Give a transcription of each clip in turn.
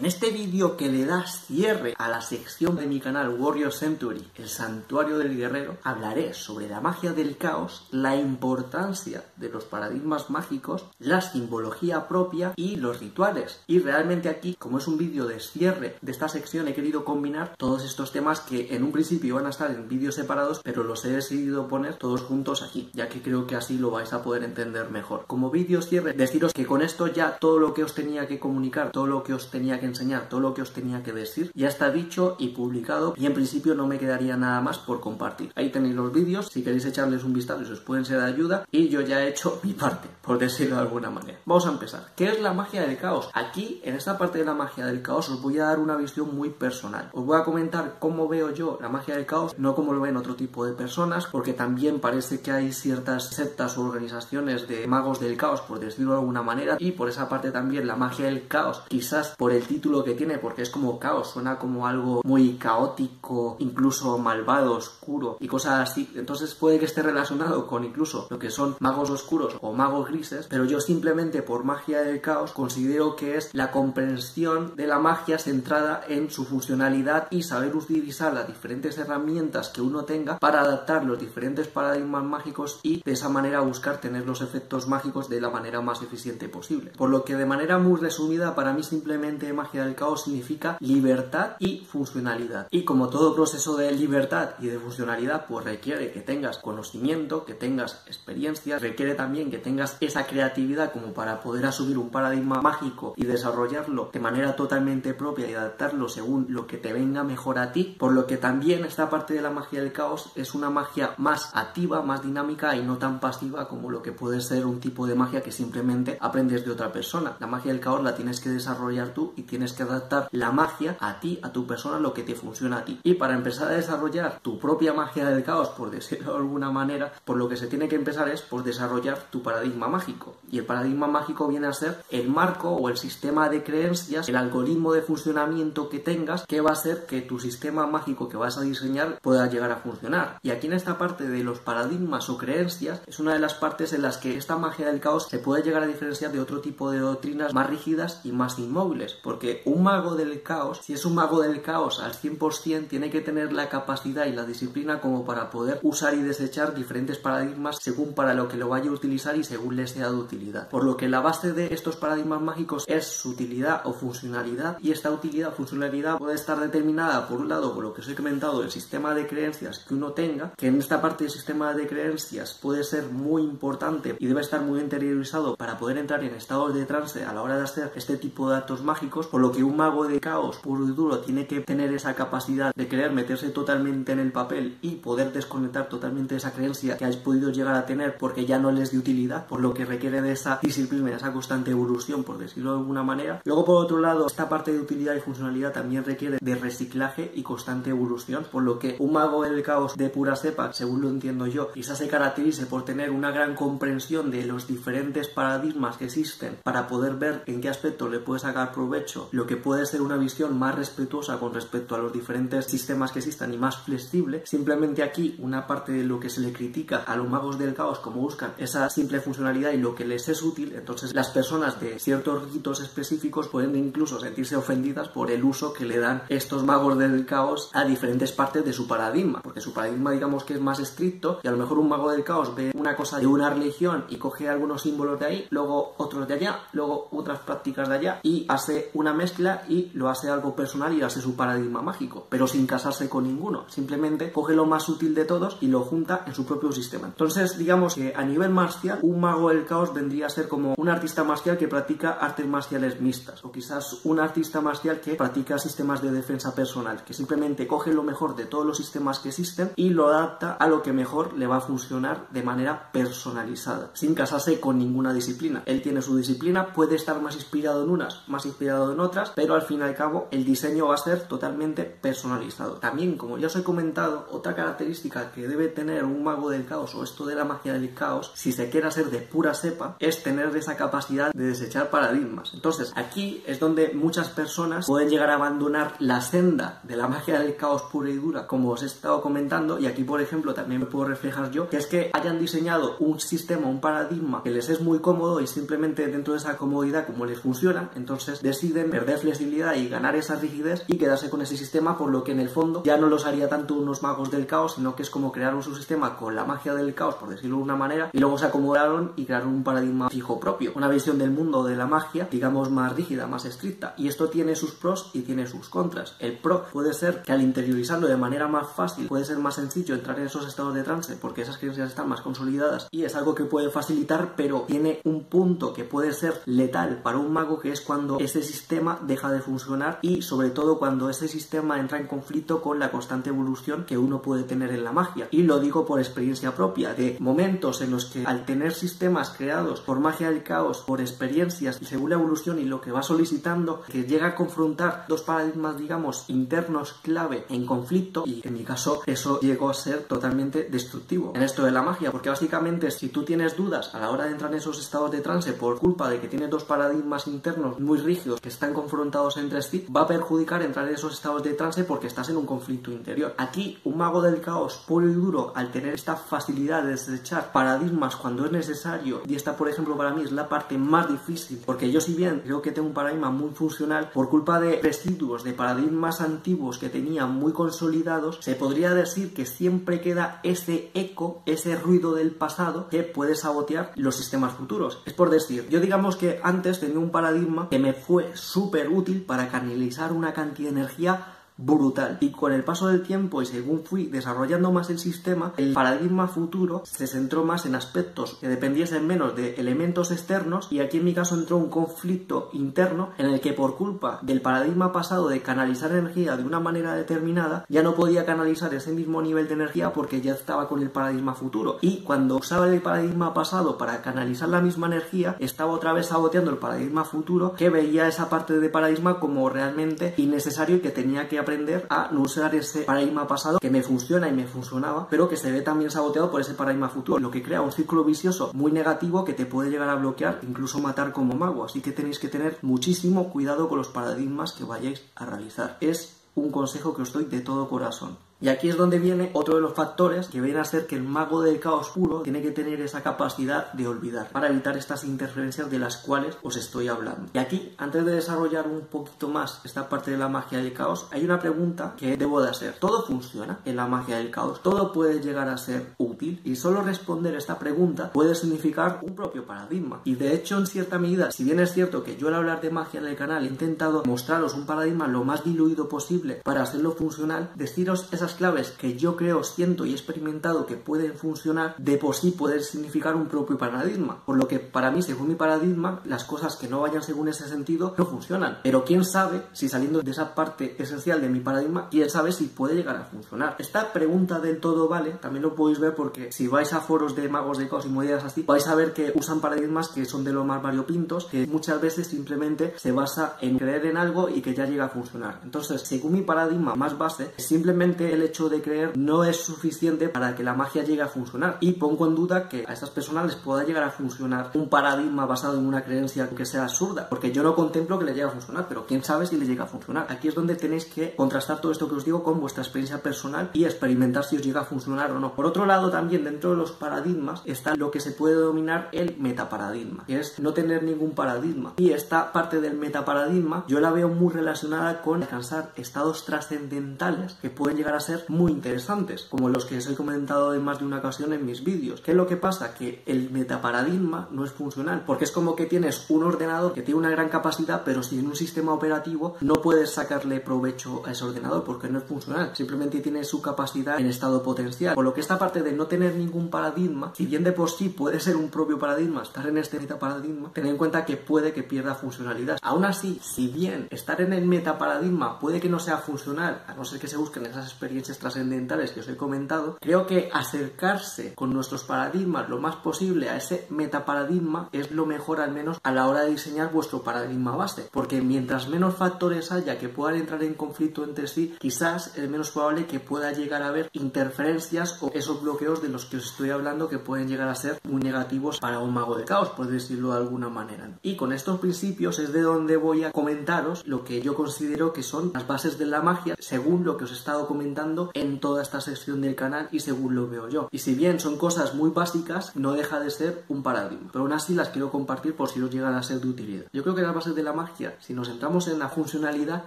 En este vídeo que le das cierre a la sección de mi canal Warrior Century, el santuario del guerrero, hablaré sobre la magia del caos, la importancia de los paradigmas mágicos, la simbología propia y los rituales. Y realmente aquí, como es un vídeo de cierre de esta sección, he querido combinar todos estos temas que en un principio iban a estar en vídeos separados, pero los he decidido poner todos juntos aquí, ya que creo que así lo vais a poder entender mejor. Como vídeo cierre, deciros que con esto ya todo lo que os tenía que comunicar, todo lo que os tenía que enseñar, todo lo que os tenía que decir, ya está dicho y publicado, y en principio no me quedaría nada más por compartir. Ahí tenéis los vídeos, si queréis echarles un vistazo, si os pueden ser de ayuda, y yo ya he hecho mi parte, por decirlo de alguna manera. Vamos a empezar. ¿Qué es la magia del caos? Aquí, en esta parte de la magia del caos, os voy a dar una visión muy personal. Os voy a comentar cómo veo yo la magia del caos, no como lo ven otro tipo de personas, porque también parece que hay ciertas sectas o organizaciones de magos del caos, por decirlo de alguna manera, y por esa parte también la magia del caos, quizás por el título que tiene, porque es como caos, suena como algo muy caótico, incluso malvado, oscuro y cosas así. Entonces puede que esté relacionado con incluso lo que son magos oscuros o magos grises, pero yo simplemente por magia del caos considero que es la comprensión de la magia centrada en su funcionalidad y saber utilizar las diferentes herramientas que uno tenga para adaptar los diferentes paradigmas mágicos y de esa manera buscar tener los efectos mágicos de la manera más eficiente posible. Por lo que de manera muy resumida, para mí simplemente magia del caos significa libertad y funcionalidad. Y como todo proceso de libertad y de funcionalidad, pues requiere que tengas conocimiento, que tengas experiencia, requiere también que tengas esa creatividad como para poder asumir un paradigma mágico y desarrollarlo de manera totalmente propia y adaptarlo según lo que te venga mejor a ti. Por lo que también esta parte de la magia del caos es una magia más activa, más dinámica y no tan pasiva como lo que puede ser un tipo de magia que simplemente aprendes de otra persona. La magia del caos la tienes que desarrollar tú y tienes que adaptar la magia a ti, a tu persona, lo que te funciona a ti. Y para empezar a desarrollar tu propia magia del caos, por decirlo de alguna manera, por lo que se tiene que empezar es por desarrollar tu paradigma mágico. Y el paradigma mágico viene a ser el marco o el sistema de creencias, el algoritmo de funcionamiento que tengas, que va a hacer que tu sistema mágico que vas a diseñar pueda llegar a funcionar. Y aquí en esta parte de los paradigmas o creencias es una de las partes en las que esta magia del caos se puede llegar a diferenciar de otro tipo de doctrinas más rígidas y más inmóviles, porque un mago del caos, si es un mago del caos al 100%, tiene que tener la capacidad y la disciplina como para poder usar y desechar diferentes paradigmas según para lo que lo vaya a utilizar y según le sea de utilidad. Por lo que la base de estos paradigmas mágicos es su utilidad o funcionalidad, y esta utilidad o funcionalidad puede estar determinada por un lado por lo que os he comentado, el sistema de creencias que uno tenga, que en esta parte del sistema de creencias puede ser muy importante y debe estar muy interiorizado para poder entrar en estados de trance a la hora de hacer este tipo de actos mágicos, por lo que un mago de caos puro y duro tiene que tener esa capacidad de querer meterse totalmente en el papel y poder desconectar totalmente esa creencia que hayas podido llegar a tener porque ya no les es de utilidad, por lo que requiere de esa disciplina, esa constante evolución, por decirlo de alguna manera. Luego, por otro lado, esta parte de utilidad y funcionalidad también requiere de reciclaje y constante evolución, por lo que un mago del caos de pura cepa, según lo entiendo yo, quizás se caracterice por tener una gran comprensión de los diferentes paradigmas que existen para poder ver en qué aspecto le puede sacar provecho, lo que puede ser una visión más respetuosa con respecto a los diferentes sistemas que existan y más flexible. Simplemente aquí una parte de lo que se le critica a los magos del caos, como buscan esa simple funcionalidad y lo que les es útil, entonces las personas de ciertos ritos específicos pueden incluso sentirse ofendidas por el uso que le dan estos magos del caos a diferentes partes de su paradigma, porque su paradigma digamos que es más estricto y a lo mejor un mago del caos ve una cosa de una religión y coge algunos símbolos de ahí, luego otros de allá, luego otras prácticas de allá y hace una mezcla y lo hace algo personal y hace su paradigma mágico, pero sin casarse con ninguno, simplemente coge lo más útil de todos y lo junta en su propio sistema. Entonces digamos que a nivel marcial un mago del caos vendría a ser como un artista marcial que practica artes marciales mixtas, o quizás un artista marcial que practica sistemas de defensa personal, que simplemente coge lo mejor de todos los sistemas que existen y lo adapta a lo que mejor le va a funcionar de manera personalizada, sin casarse con ninguna disciplina. Él tiene su disciplina, puede estar más inspirado en unas, más inspirado en otras, pero al fin y al cabo el diseño va a ser totalmente personalizado. También, como ya os he comentado, otra característica que debe tener un mago del caos, o esto de la magia del caos, si se quiere hacer de pura cepa, es tener esa capacidad de desechar paradigmas. Entonces aquí es donde muchas personas pueden llegar a abandonar la senda de la magia del caos pura y dura, como os he estado comentando, y aquí por ejemplo también me puedo reflejar yo, que es que hayan diseñado un sistema, un paradigma que les es muy cómodo y simplemente dentro de esa comodidad como les funciona, entonces deciden perder flexibilidad y ganar esa rigidez y quedarse con ese sistema, por lo que en el fondo ya no los haría tanto unos magos del caos, sino que es como crear un subsistema con la magia del caos, por decirlo de una manera, y luego se acomodaron y crearon un paradigma fijo propio, una visión del mundo de la magia, digamos, más rígida, más estricta. Y esto tiene sus pros y tiene sus contras. El pro puede ser que al interiorizarlo de manera más fácil puede ser más sencillo entrar en esos estados de trance porque esas creencias están más consolidadas y es algo que puede facilitar, pero tiene un punto que puede ser letal para un mago, que es cuando ese sistema deja de funcionar y sobre todo cuando ese sistema entra en conflicto con la constante evolución que uno puede tener en la magia. Y lo digo por experiencia propia, de momentos en los que al tener sistemas creados por magia del caos, por experiencias y según la evolución y lo que va solicitando, que llega a confrontar dos paradigmas, digamos, internos clave en conflicto, y en mi caso eso llegó a ser totalmente destructivo en esto de la magia, porque básicamente si tú tienes dudas a la hora de entrar en esos estados de trance por culpa de que tienes dos paradigmas internos muy rígidos que están confrontados entre sí, va a perjudicar entrar en esos estados de trance porque estás en un conflicto interior. Aquí un mago del caos puro y duro, al tener esta facilidad de desechar paradigmas cuando es necesario, y esta por ejemplo para mí es la parte más difícil, porque yo si bien creo que tengo un paradigma muy funcional, por culpa de residuos de paradigmas antiguos que tenía muy consolidados, se podría decir que siempre queda ese eco, ese ruido del pasado que puede sabotear los sistemas futuros. Es por decir, yo digamos que antes tenía un paradigma que me fue súper útil para canalizar una cantidad de energía brutal, y con el paso del tiempo y según fui desarrollando más el sistema, el paradigma futuro se centró más en aspectos que dependiesen menos de elementos externos, y aquí en mi caso entró un conflicto interno en el que por culpa del paradigma pasado de canalizar energía de una manera determinada ya no podía canalizar ese mismo nivel de energía porque ya estaba con el paradigma futuro, y cuando usaba el paradigma pasado para canalizar la misma energía estaba otra vez saboteando el paradigma futuro, que veía esa parte de paradigma como realmente innecesario y que tenía que aprender a no usar ese paradigma pasado que me funciona y me funcionaba, pero que se ve también saboteado por ese paradigma futuro, lo que crea un círculo vicioso muy negativo que te puede llegar a bloquear, incluso matar como mago. Así que tenéis que tener muchísimo cuidado con los paradigmas que vayáis a realizar. Es un consejo que os doy de todo corazón. Y aquí es donde viene otro de los factores que viene a ser que el mago del caos puro tiene que tener esa capacidad de olvidar para evitar estas interferencias de las cuales os estoy hablando. Y aquí, antes de desarrollar un poquito más esta parte de la magia del caos, hay una pregunta que debo de hacer. ¿Todo funciona en la magia del caos? ¿Todo puede llegar a ser útil? Y solo responder esta pregunta puede significar un propio paradigma. Y de hecho, en cierta medida, si bien es cierto que yo al hablar de magia en el canal he intentado mostraros un paradigma lo más diluido posible para hacerlo funcional, deciros esas claves que yo creo, siento y he experimentado que pueden funcionar, de por sí pueden significar un propio paradigma, por lo que para mí, según mi paradigma, las cosas que no vayan según ese sentido no funcionan, pero quién sabe si saliendo de esa parte esencial de mi paradigma, quién sabe si puede llegar a funcionar. Esta pregunta del todo vale, también lo podéis ver porque si vais a foros de magos de caos y movidas así, vais a ver que usan paradigmas que son de lo más variopintos, que muchas veces simplemente se basa en creer en algo y que ya llega a funcionar. Entonces, según mi paradigma más base, simplemente el hecho de creer no es suficiente para que la magia llegue a funcionar, y pongo en duda que a estas personas les pueda llegar a funcionar un paradigma basado en una creencia que sea absurda, porque yo no contemplo que le llegue a funcionar, pero quién sabe si le llega a funcionar. Aquí es donde tenéis que contrastar todo esto que os digo con vuestra experiencia personal y experimentar si os llega a funcionar o no. Por otro lado, también dentro de los paradigmas está lo que se puede denominar el metaparadigma, que es no tener ningún paradigma, y esta parte del metaparadigma yo la veo muy relacionada con alcanzar estados trascendentales que pueden llegar a ser muy interesantes, como los que os he comentado en más de una ocasión en mis vídeos. ¿Qué es lo que pasa? Que el metaparadigma no es funcional, porque es como que tienes un ordenador que tiene una gran capacidad, pero si en un sistema operativo no puedes sacarle provecho a ese ordenador porque no es funcional, simplemente tiene su capacidad en estado potencial. Por lo que esta parte de no tener ningún paradigma, si bien de por sí puede ser un propio paradigma, estar en este metaparadigma, ten en cuenta que puede que pierda funcionalidad. Aún así, si bien estar en el metaparadigma puede que no sea funcional, a no ser que se busquen esas experiencias trascendentales que os he comentado, creo que acercarse con nuestros paradigmas lo más posible a ese metaparadigma es lo mejor, al menos a la hora de diseñar vuestro paradigma base, porque mientras menos factores haya que puedan entrar en conflicto entre sí, quizás es menos probable que pueda llegar a haber interferencias o esos bloqueos de los que os estoy hablando, que pueden llegar a ser muy negativos para un mago de caos, por decirlo de alguna manera. Y con estos principios es de donde voy a comentaros lo que yo considero que son las bases de la magia, según lo que os he estado comentando comentando en toda esta sección del canal y según lo veo yo. Y si bien son cosas muy básicas, no deja de ser un paradigma, pero aún así las quiero compartir por si os llegan a ser de utilidad. Yo creo que las bases de la magia, si nos centramos en la funcionalidad,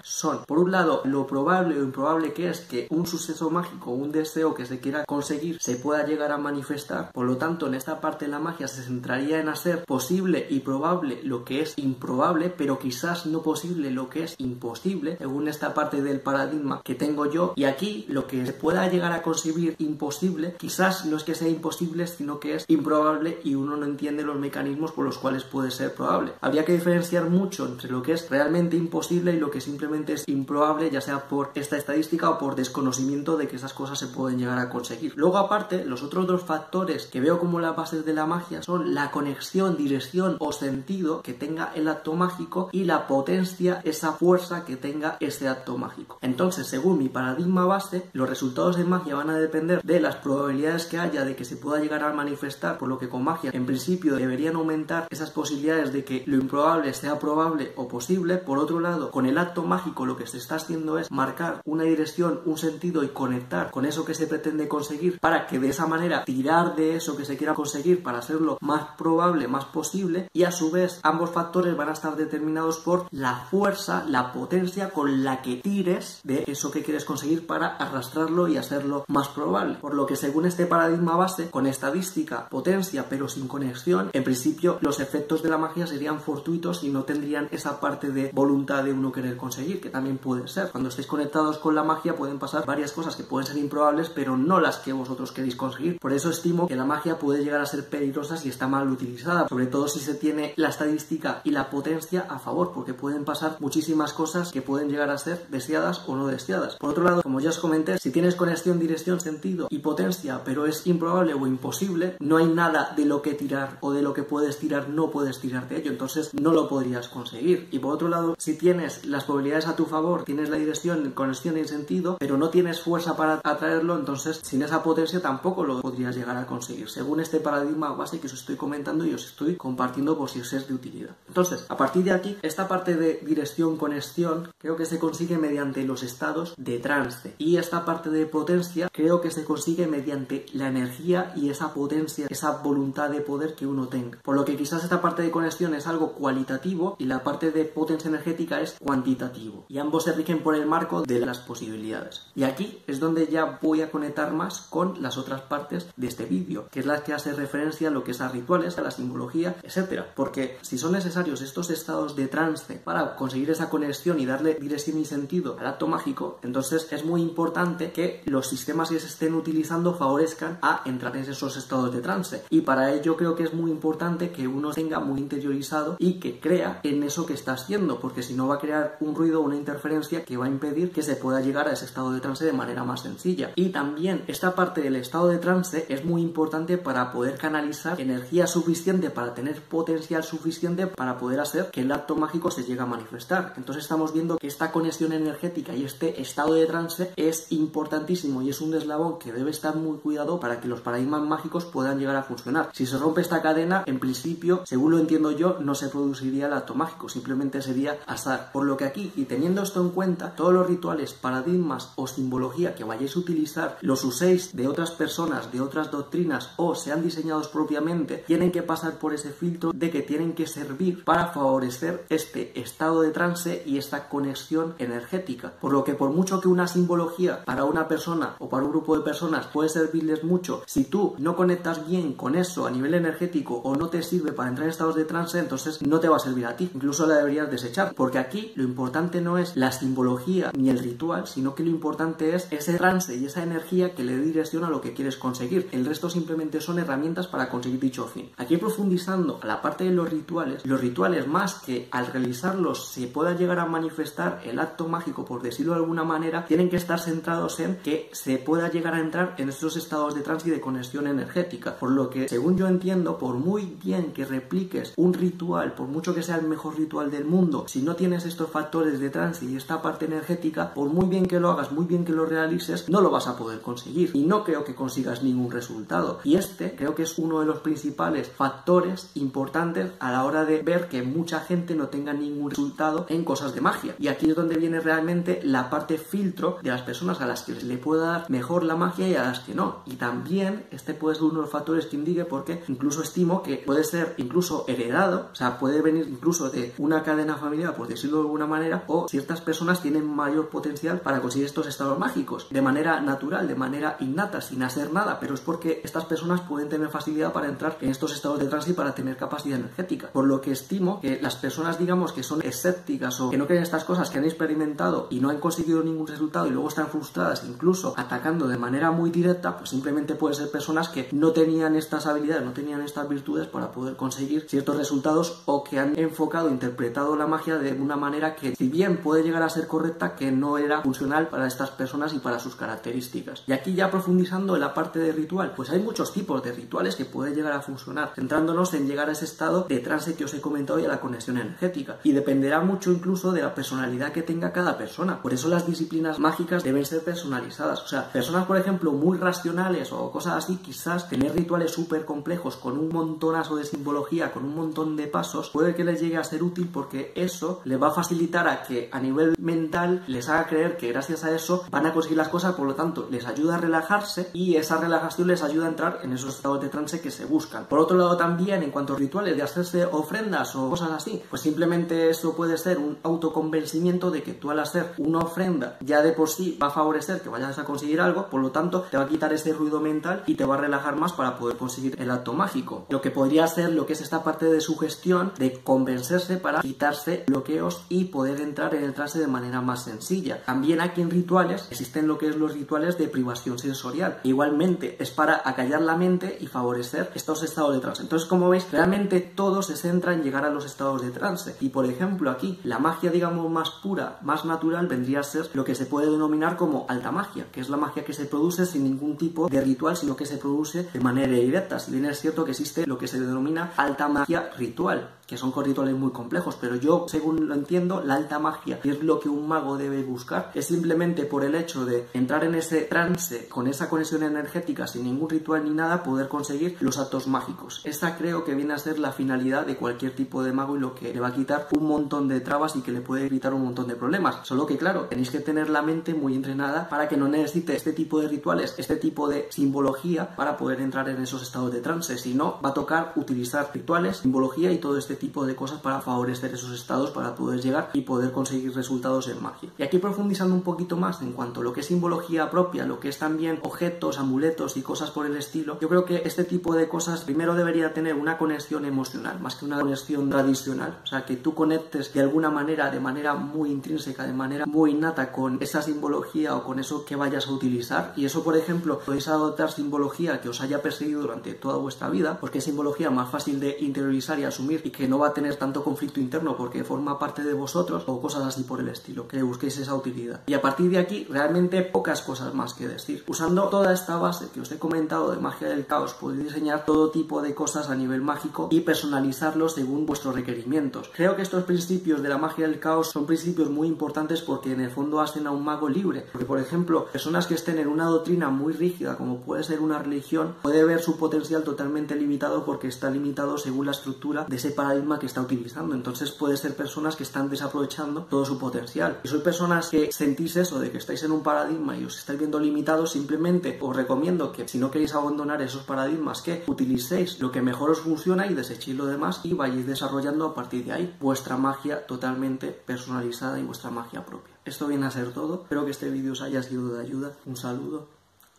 son, por un lado, lo probable o improbable que es que un suceso mágico, un deseo que se quiera conseguir, se pueda llegar a manifestar. Por lo tanto, en esta parte de la magia se centraría en hacer posible y probable lo que es improbable, pero quizás no posible lo que es imposible, según esta parte del paradigma que tengo yo. Y aquí, lo que se pueda llegar a conseguir imposible, quizás no es que sea imposible, sino que es improbable y uno no entiende los mecanismos por los cuales puede ser probable. Habría que diferenciar mucho entre lo que es realmente imposible y lo que simplemente es improbable, ya sea por esta estadística o por desconocimiento de que esas cosas se pueden llegar a conseguir. Luego, aparte, los otros dos factores que veo como las bases de la magia son la conexión, dirección o sentido que tenga el acto mágico y la potencia, esa fuerza que tenga ese acto mágico. Entonces, según mi paradigma base, los resultados de magia van a depender de las probabilidades que haya de que se pueda llegar a manifestar, por lo que con magia, en principio, deberían aumentar esas posibilidades de que lo improbable sea probable o posible. Por otro lado, con el acto mágico lo que se está haciendo es marcar una dirección, un sentido y conectar con eso que se pretende conseguir para que de esa manera tirar de eso que se quiera conseguir para hacerlo más probable, más posible, y a su vez ambos factores van a estar determinados por la fuerza, la potencia con la que tires de eso que quieres conseguir para arrastrarlo y hacerlo más probable. Por lo que según este paradigma base, con estadística, potencia pero sin conexión, en principio los efectos de la magia serían fortuitos y no tendrían esa parte de voluntad de uno querer conseguir, que también puede ser. Cuando estéis conectados con la magia pueden pasar varias cosas que pueden ser improbables, pero no las que vosotros queréis conseguir. Por eso estimo que la magia puede llegar a ser peligrosa si está mal utilizada, sobre todo si se tiene la estadística y la potencia a favor, porque pueden pasar muchísimas cosas que pueden llegar a ser deseadas o no deseadas. Por otro lado, como ya os comenté, si tienes conexión, dirección, sentido y potencia, pero es improbable o imposible, no hay nada de lo que tirar o de lo que puedes tirar, no puedes tirar de ello, entonces no lo podrías conseguir. Y por otro lado, si tienes las probabilidades a tu favor, tienes la dirección, conexión y sentido, pero no tienes fuerza para atraerlo, entonces sin esa potencia tampoco lo podrías llegar a conseguir, según este paradigma base que os estoy comentando y os estoy compartiendo por si os es de utilidad. Entonces, a partir de aquí, esta parte de dirección, conexión, creo que se consigue mediante los estados de trance, y esta parte de potencia creo que se consigue mediante la energía y esa potencia, esa voluntad de poder que uno tenga. Por lo que quizás esta parte de conexión es algo cualitativo y la parte de potencia energética es cuantitativo, y ambos se rigen por el marco de las posibilidades. Y aquí es donde ya voy a conectar más con las otras partes de este vídeo, que es la que hace referencia a lo que es a rituales, a la simbología, etcétera. Porque si son necesarios estos estados de trance para conseguir esa conexión y darle dirección y sentido al acto mágico, entonces es muy importante que los sistemas que se estén utilizando favorezcan a entrar en esos estados de trance. Y para ello creo que es muy importante que uno tenga muy interiorizado y que crea en eso que está haciendo, porque si no va a crear un ruido, una interferencia que va a impedir que se pueda llegar a ese estado de trance de manera más sencilla. Y también esta parte del estado de trance es muy importante para poder canalizar energía suficiente, para tener potencial suficiente para poder hacer que el acto mágico se llegue a manifestar. Entonces estamos viendo que esta conexión energética y este estado de trance es importantísimo y es un eslabón que debe estar muy cuidado para que los paradigmas mágicos puedan llegar a funcionar. Si se rompe esta cadena, en principio, según lo entiendo yo, no se produciría el acto mágico, simplemente sería azar. Por lo que aquí, y teniendo esto en cuenta, todos los rituales, paradigmas o simbología que vayáis a utilizar, los uséis de otras personas, de otras doctrinas o sean diseñados propiamente, tienen que pasar por ese filtro de que tienen que servir para favorecer este estado de trance y esta conexión energética. Por lo que por mucho que una simbología para una persona o para un grupo de personas puede servirles mucho, si tú no conectas bien con eso a nivel energético o no te sirve para entrar en estados de trance, entonces no te va a servir a ti, incluso la deberías desechar, porque aquí lo importante no es la simbología ni el ritual, sino que lo importante es ese trance y esa energía que le dé dirección a lo que quieres conseguir. El resto simplemente son herramientas para conseguir dicho fin. Aquí, profundizando a la parte de los rituales más que al realizarlos se pueda llegar a manifestar el acto mágico, por decirlo de alguna manera, tienen que estar centrados en que se pueda llegar a entrar en esos estados de trance y de conexión energética. Por lo que, según yo entiendo, por muy bien que repliques un ritual, por mucho que sea el mejor ritual del mundo, si no tienes estos factores de trance y esta parte energética, por muy bien que lo hagas, muy bien que lo realices, no lo vas a poder conseguir. Y no creo que consigas ningún resultado. Y este creo que es uno de los principales factores importantes a la hora de ver que mucha gente no tenga ningún resultado en cosas de magia. Y aquí es donde viene realmente la parte filtro de las personas personas a las que le pueda dar mejor la magia y a las que no. Y también este puede ser uno de los factores que indique, porque incluso estimo que puede ser incluso heredado, o sea, puede venir incluso de una cadena familiar, por decirlo de alguna manera, o ciertas personas tienen mayor potencial para conseguir estos estados mágicos de manera natural, de manera innata, sin hacer nada, pero es porque estas personas pueden tener facilidad para entrar en estos estados de trance y para tener capacidad energética. Por lo que estimo que las personas, digamos, que son escépticas o que no creen estas cosas, que han experimentado y no han conseguido ningún resultado y luego están frustradas, incluso atacando de manera muy directa, pues simplemente pueden ser personas que no tenían estas habilidades, no tenían estas virtudes para poder conseguir ciertos resultados, o que han enfocado, interpretado la magia de una manera que, si bien puede llegar a ser correcta, que no era funcional para estas personas y para sus características. Y aquí, ya profundizando en la parte de ritual, pues hay muchos tipos de rituales que pueden llegar a funcionar, centrándonos en llegar a ese estado de trance que os he comentado y a la conexión energética, y dependerá mucho incluso de la personalidad que tenga cada persona. Por eso las disciplinas mágicas deben ser personalizadas. O sea, personas, por ejemplo, muy racionales o cosas así, quizás tener rituales súper complejos con un montonazo de simbología, con un montón de pasos, puede que les llegue a ser útil, porque eso les va a facilitar a que a nivel mental les haga creer que gracias a eso van a conseguir las cosas. Por lo tanto, les ayuda a relajarse, y esa relajación les ayuda a entrar en esos estados de trance que se buscan. Por otro lado, también en cuanto a rituales de hacerse ofrendas o cosas así, pues simplemente eso puede ser un autoconvencimiento de que tú, al hacer una ofrenda, ya de por sí va a favorecer que vayas a conseguir algo, por lo tanto te va a quitar ese ruido mental y te va a relajar más para poder conseguir el acto mágico. Lo que podría ser lo que es esta parte de sugestión, de convencerse para quitarse bloqueos y poder entrar en el trance de manera más sencilla. También aquí en rituales existen lo que es los rituales de privación sensorial. Igualmente es para acallar la mente y favorecer estos estados de trance. Entonces, como veis, realmente todo se centra en llegar a los estados de trance. Y por ejemplo, aquí la magia, digamos, más pura, más natural, vendría a ser lo que se puede denominar como alta magia, que es la magia que se produce sin ningún tipo de ritual, sino que se produce de manera directa. Si bien es cierto que existe lo que se denomina alta magia ritual, que son con rituales muy complejos, pero yo, según lo entiendo, la alta magia, que es lo que un mago debe buscar, es simplemente por el hecho de entrar en ese trance, con esa conexión energética, sin ningún ritual ni nada, poder conseguir los actos mágicos. Esa creo que viene a ser la finalidad de cualquier tipo de mago, y lo que le va a quitar un montón de trabas y que le puede evitar un montón de problemas. Solo que, claro, tenéis que tener la mente muy entrenada para que no necesite este tipo de rituales, este tipo de simbología para poder entrar en esos estados de trance. Si no, va a tocar utilizar rituales, simbología y todo este tipo de cosas para favorecer esos estados, para poder llegar y poder conseguir resultados en magia. Y aquí, profundizando un poquito más en cuanto a lo que es simbología propia, lo que es también objetos, amuletos y cosas por el estilo, yo creo que este tipo de cosas primero debería tener una conexión emocional más que una conexión tradicional. O sea, que tú conectes de alguna manera, de manera muy intrínseca, de manera muy innata con esa simbología o con eso que vayas a utilizar. Y eso, por ejemplo, podéis adoptar simbología que os haya perseguido durante toda vuestra vida, porque es simbología más fácil de interiorizar y asumir, y que no va a tener tanto conflicto interno porque forma parte de vosotros, o cosas así por el estilo, que le busquéis esa utilidad. Y a partir de aquí, realmente pocas cosas más que decir. Usando toda esta base que os he comentado de magia del caos, podéis diseñar todo tipo de cosas a nivel mágico y personalizarlos según vuestros requerimientos. Creo que estos principios de la magia del caos son principios muy importantes, porque en el fondo hacen a un mago libre. Porque, por ejemplo, personas que estén en una doctrina muy rígida, como puede ser una religión, puede ver su potencial totalmente limitado, porque está limitado según la estructura de ese paradigma que está utilizando. Entonces puede ser personas que están desaprovechando todo su potencial. Si sois personas que sentís eso de que estáis en un paradigma y os estáis viendo limitados, simplemente os recomiendo que, si no queréis abandonar esos paradigmas, que utilicéis lo que mejor os funciona y desechéis lo demás, y vayáis desarrollando a partir de ahí vuestra magia totalmente personalizada y vuestra magia propia. Esto viene a ser todo. Espero que este vídeo os haya sido de ayuda. Un saludo.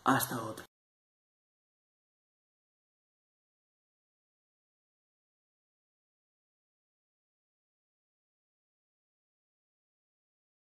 Hasta otra.